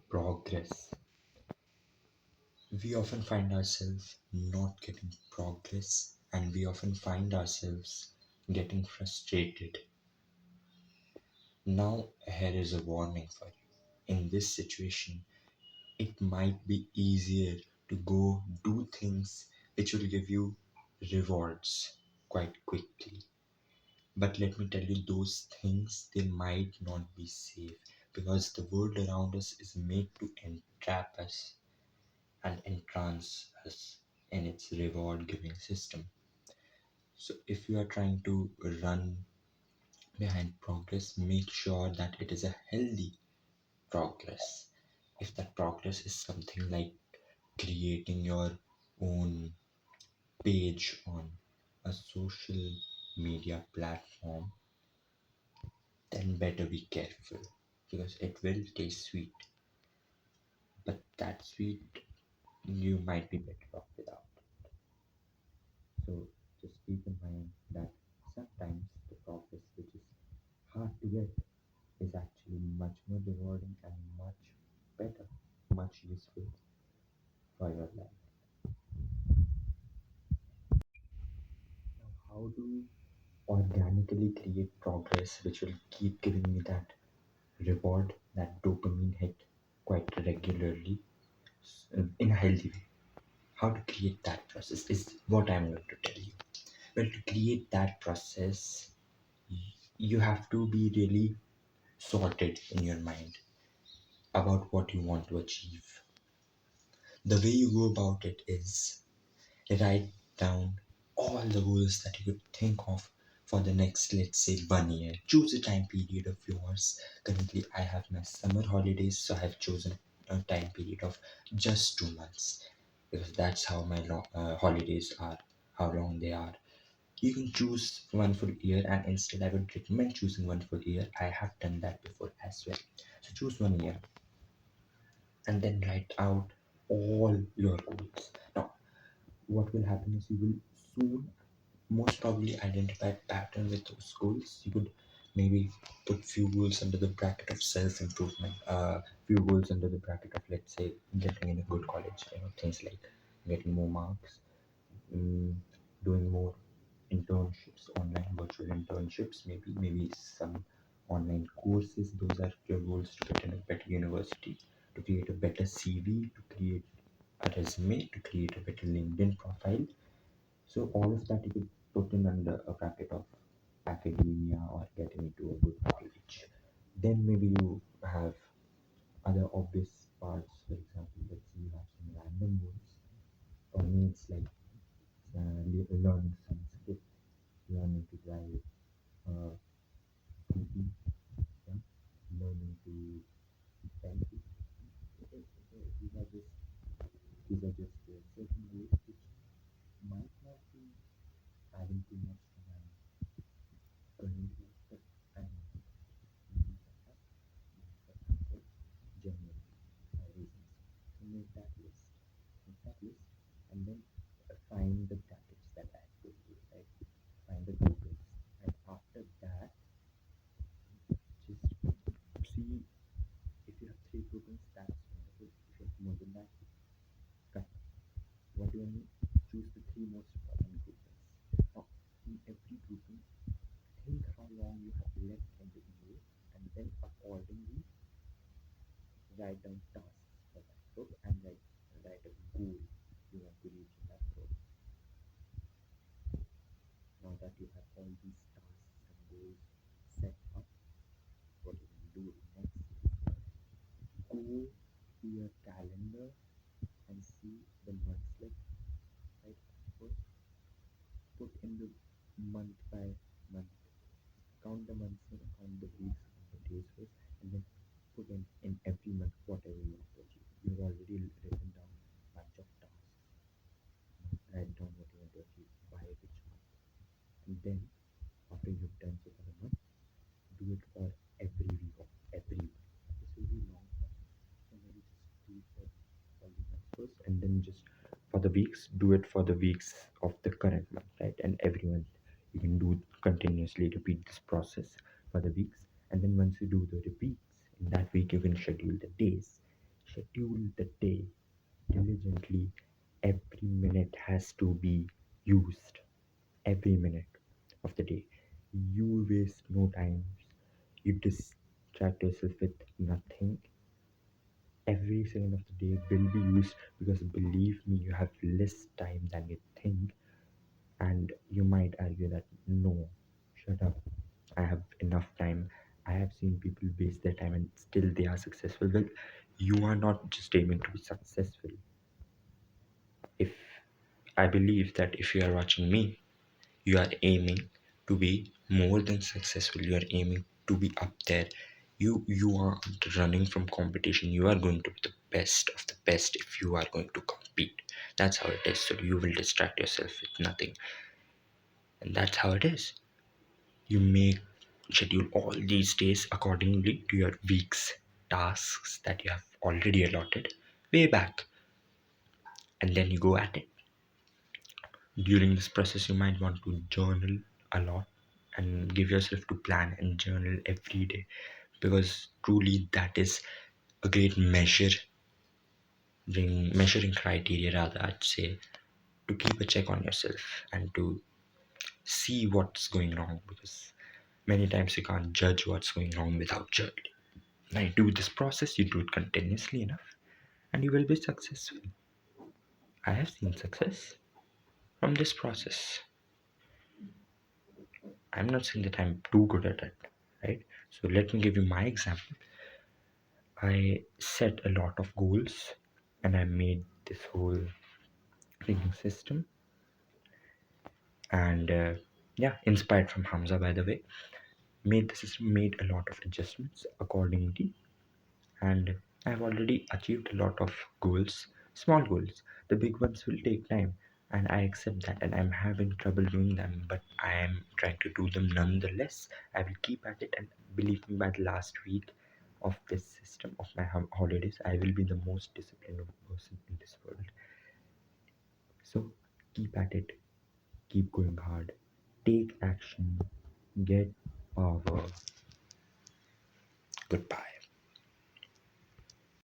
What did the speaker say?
Progress. We often find ourselves not getting progress, and we often find ourselves getting frustrated. Now, here is a warning for you. In this situation, it might be easier to go do things which will give you rewards quite quickly. But let me tell you, those things they might not be safe because the world around us is made to entrap us and entrance us in its reward giving system. So, if you are trying to run behind progress, make sure that it is a healthy progress. If that progress is something like creating your own page on a social media platform, then better be careful because it will taste sweet, but that sweet you might be better off without. So just keep in mind that sometimes the progress which is hard to get is actually much more rewarding and much better, much useful for your life. Now, how do organically create progress which will keep giving me that reward, that dopamine hit quite regularly in a healthy way? How to create that process is what I'm going to tell you. Well, to create that process, you have to be really sorted in your mind about what you want to achieve. The way you go about it is write down all the goals that you could think of for the next, let's say, 1 year. Choose a time period of yours. Currently, I have my summer holidays, so I have chosen a time period of just 2 months because that's how my holidays are, how long they are. You can choose one full year, and instead, I would recommend choosing one full year. I have done that before as well. So, choose 1 year and then write out all your goals. Now, what will happen is you will soon most probably identify a pattern with those goals. You could maybe put few goals under the bracket of self-improvement, few goals under the bracket of, let's say, getting in a good college, things like getting more marks, mm, doing more internships, online virtual internships, maybe some online courses. Those are your goals to get in a better university, to create a better CV, to create a resume, to create a better LinkedIn profile. So all of that you could put in under a bracket of academia or getting into a good college. Then maybe you have other obvious parts. For example, let's say you have some random goals. For me, it's like learning some skill, learning to drive uh, scooty, yeah, learning to pencil. These are just certain goals which might not be adding too much to my current life, but I know maybe for genuine reasons. So make that list, and then find the brackets that I told you, right? Find the groupings, and after that, just see if you have three groupings. That's wonderful. If you have more than that, cut. What do I mean? Choose the three most important groupings. Now, in every grouping, think how long you have left in the year, and then accordingly write down tasks for that group and write a goal you want to reach in that group. Now that you have all these tasks and goals set up, what you can do next is go to your calendar and see the months left. Right? First, put in the month by month. Count the months, count the weeks, count the days first, and then put in every month whatever you want to achieve. You've already written down a bunch of tasks. Write down what you want to achieve by which month. And then after you've done so for the month, do it for every week of every month. This will be long process. So maybe just do it for all the months first, and then just for the weeks, do it for the weeks of the current month, right? And every month you can do continuously repeat this process for the weeks. And then once you do the repeats in that week, you can schedule the days, schedule the day diligently. Every minute has to be used. Every minute of the day. You waste no time. You distract yourself with nothing. Every second of the day will be used because believe me, you have less time than you think. And you might argue that no, shut up, I have enough time. I have seen people waste their time and still they are successful. Well, you are not just aiming to be successful. If I believe that if you are watching me, you are aiming to be more than successful. You are aiming to be up there. You are running from competition. You are going to be the best of the best if you are going to compete. That's how it is. So you will distract yourself with nothing. And that's how it is. You make schedule all these days accordingly to your week's tasks that you have already allotted way back, and then you go at it. During this process, you might want to journal a lot and give yourself to plan and journal every day, because truly that is a great measuring criteria, rather I'd say, to keep a check on yourself and to see what's going wrong, because many times you can't judge what's going wrong without judging. Now you do this process, you do it continuously enough, and you will be successful. I have seen success from this process. I'm not saying that I'm too good at it, right? So let me give you my example. I set a lot of goals and I made this whole thinking system. And yeah, inspired from Hamza, by the way, made the system, made a lot of adjustments accordingly, and I've already achieved a lot of goals, small goals. The big ones will take time, and I accept that, and I'm having trouble doing them, but I am trying to do them nonetheless. I will keep at it, and believe me, by the last week of this system of my holidays, I will be the most disciplined person in this world. So keep at it, keep going hard, take action, get power. Goodbye.